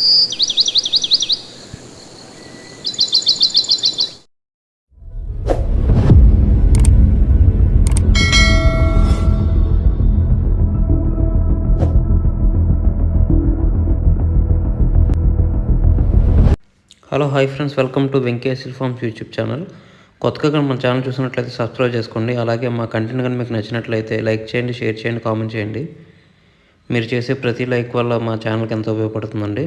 Hello hi friends, welcome to Venkateswara forms YouTube channel. కొత్తగా కానీ మన ఛానల్ చూసినట్లయితే సబ్స్క్రైబ్ చేసుకోండి. అలాగే మా కంటెంట్ కానీ మీకు నచ్చినట్లయితే లైక్ చేయండి, షేర్ చేయండి, కామెంట్ చేయండి. మీరు చేసే ప్రతి లైక్ వల్ల మా ఛానల్కి ఎంతో ఉపయోగపడుతుందండి.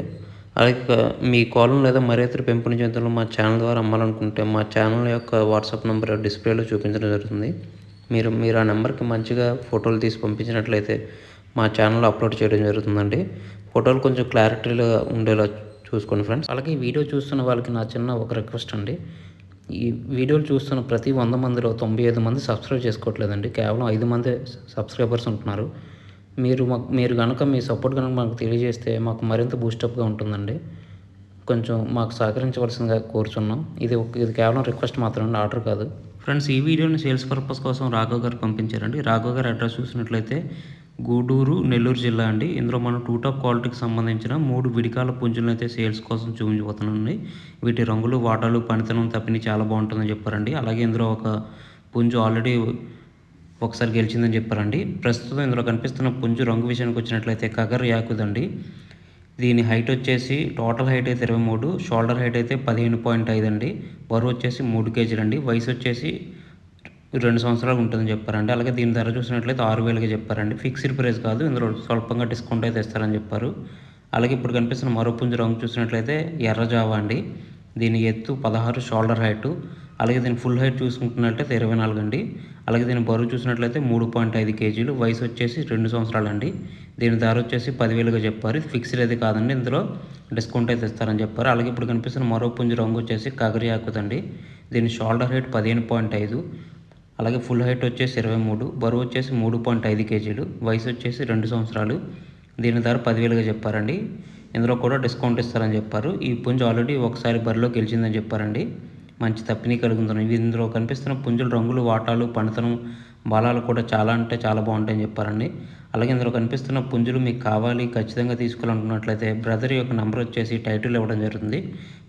అలాగే మీ కోళ్ళను లేదా మరే ఇతర పెంపుడు జంతువులు మా ఛానల్ ద్వారా అమ్మాలనుకుంటే మా ఛానల్ యొక్క వాట్సాప్ నెంబర్ డిస్ప్లేలో చూపించడం జరుగుతుంది. మీరు ఆ నెంబర్కి మంచిగా ఫోటోలు తీసి పంపించినట్లయితే మా ఛానల్లో అప్లోడ్ చేయడం జరుగుతుందండి. ఫోటోలు కొంచెం క్లారిటీగా ఉండేలా చూసుకోండి ఫ్రెండ్స్. అలాగే ఈ వీడియో చూస్తున్న వాళ్ళకి నా చిన్న ఒక రిక్వెస్ట్ అండి. ఈ వీడియోలు చూస్తున్న ప్రతి 100 మందిలో 95 మంది సబ్స్క్రైబ్ చేసుకోవట్లేదండి. కేవలం 5 మందే సబ్స్క్రైబర్స్ ఉంటున్నారు. మీరు కనుక మీ సపోర్ట్ కనుక మాకు తెలియజేస్తే మాకు మరింత బూస్టప్గా ఉంటుందండి. కొంచెం మాకు సహకరించవలసిందిగా కోరుచున్నాం. ఇది కేవలం రిక్వెస్ట్ మాత్రమే, ఆర్డర్ కాదు. ఫ్రెండ్స్, ఈ వీడియోని సేల్స్ పర్పస్ కోసం రాఘవ్ గారు పంపించారండి. రాఘవ్ గారు అడ్రస్ చూసినట్లయితే గూడూరు, నెల్లూరు జిల్లా అండి. ఇందులో మనం 2 టాప్ క్వాలిటీకి సంబంధించిన 3 విడికాల పుంజులను అయితే సేల్స్ కోసం చూపించబోతున్నానండి. వీటి రంగులు, వాటాలు, పనితనం తప్పిని చాలా బాగుంటుందని చెప్పారండి. అలాగే ఇందులో ఒక పుంజు ఆల్రెడీ ఒకసారి గెలిచిందని చెప్పారండి. ప్రస్తుతం ఇందులో కనిపిస్తున్న పుంజు రంగు విషయానికి వచ్చినట్లయితే కగర్ యాకుదండి. దీని హైట్ వచ్చేసి టోటల్ హైట్ అయితే 23, షోల్డర్ హైట్ అయితే 15.5 అండి. బరువు వచ్చేసి 3 కేజీలు అండి. వయసు వచ్చేసి 2 సంవత్సరాలు ఉంటుందని చెప్పారండి. అలాగే దీని ధర చూసినట్లయితే 6,000గా చెప్పారండి. ఫిక్స్డ్ ప్రైస్ కాదు, ఇందులో స్వల్పంగా డిస్కౌంట్ అయితే ఇస్తారని చెప్పారు. అలాగే ఇప్పుడు కనిపిస్తున్న మరో పుంజు రంగు చూసినట్లయితే ఎర్రజావా అండి. దీని ఎత్తు 16, షోల్డర్ హైటు. అలాగే దీని ఫుల్ హైట్ చూసుకుంటున్నట్లయితే 24 అండి. అలాగే దీని బరువు చూసినట్లయితే 3.5 కేజీలు. వయసు వచ్చేసి 2 సంవత్సరాలు అండి. దీని ధర వచ్చేసి 10,000గా చెప్పారు. ఫిక్స్డ్ అయితే కాదండి, ఇందులో డిస్కౌంట్ అయితే ఇస్తారని చెప్పారు. అలాగే ఇప్పుడు కనిపిస్తున్న మరో పుంజు రంగు వచ్చేసి కగరియాకుదండి. దీని షోల్డర్ హైట్ 15.5, అలాగే ఫుల్ హైట్ వచ్చేసి 23, బరువు వచ్చేసి 3.5 కేజీలు. వయసు వచ్చేసి 2 సంవత్సరాలు. దీని ధర 10,000గా చెప్పారండి. ఇందులో కూడా డిస్కౌంట్ ఇస్తారని చెప్పారు. ఈ పుంజు ఆల్రెడీ ఒకసారి బరిలో గెలిచిందని చెప్పారండి. మంచి తప్పిని కలుగుతున్నాయి. ఇందులో కనిపిస్తున్న పుంజుల రంగులు, వాటాలు, పనితనం, బాలాలు కూడా చాలా అంటే చాలా బాగుంటాయని చెప్పారండి. అలాగే ఇందులో కనిపిస్తున్న పుంజులు మీకు కావాలి, ఖచ్చితంగా తీసుకోవాలనుకున్నట్లయితే బ్రదర్ యొక్క నెంబర్ వచ్చేసి టైటిల్ ఇవ్వడం జరుగుతుంది.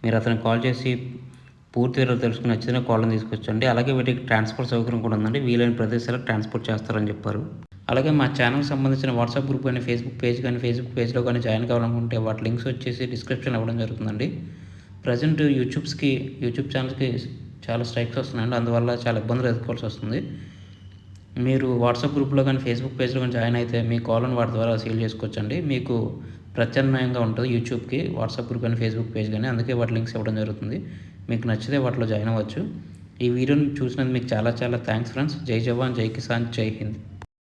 మీరు అతనికి కాల్ చేసి పూర్తి వివరాలు తెలుసుకుని నచ్చిన కోళ్ళని తీసుకొచ్చండి. అలాగే వీటికి ట్రాన్స్పోర్ట్ సౌకర్యం కూడా ఉందండి. వీలైన ప్రదేశాలకు ట్రాన్స్పోర్ట్ చేస్తారని చెప్పారు. అలాగే మా ఛానల్కి సంబంధించిన వాట్సాప్ గ్రూప్ కానీ, ఫేస్బుక్ పేజ్లో కానీ జాయిన్ కావాలనుకుంటే వాటి లింక్స్ వచ్చేసి డిస్క్రిప్షన్ ఇవ్వడం జరుగుతుందండి. ప్రజెంట్ యూట్యూబ్ ఛానల్స్కి చాలా స్ట్రైక్స్ వస్తున్నాయండి. అందువల్ల చాలా ఇబ్బందులు ఎదుర్కోవాల్సి వస్తుంది. మీరు వాట్సాప్ గ్రూప్లో కానీ, ఫేస్బుక్ పేజ్లో కానీ జాయిన్ అయితే మీ కాల్ని వాటి ద్వారా సేల్ చేసుకోవచ్చండి. మీకు ప్రత్యామ్నాయంగా ఉంటుంది యూట్యూబ్కి వాట్సాప్ గ్రూప్ కానీ, ఫేస్బుక్ పేజ్ కానీ. అందుకే వాటి లింక్స్ ఇవ్వడం జరుగుతుంది. మీకు నచ్చితే వాటిలో జాయిన్ అవ్వచ్చు. ఈ వీడియోని చూసినందుకు మీకు చాలా చాలా థ్యాంక్స్ ఫ్రెండ్స్. జై జవాన్, జై కిసాన్, జై హింద్.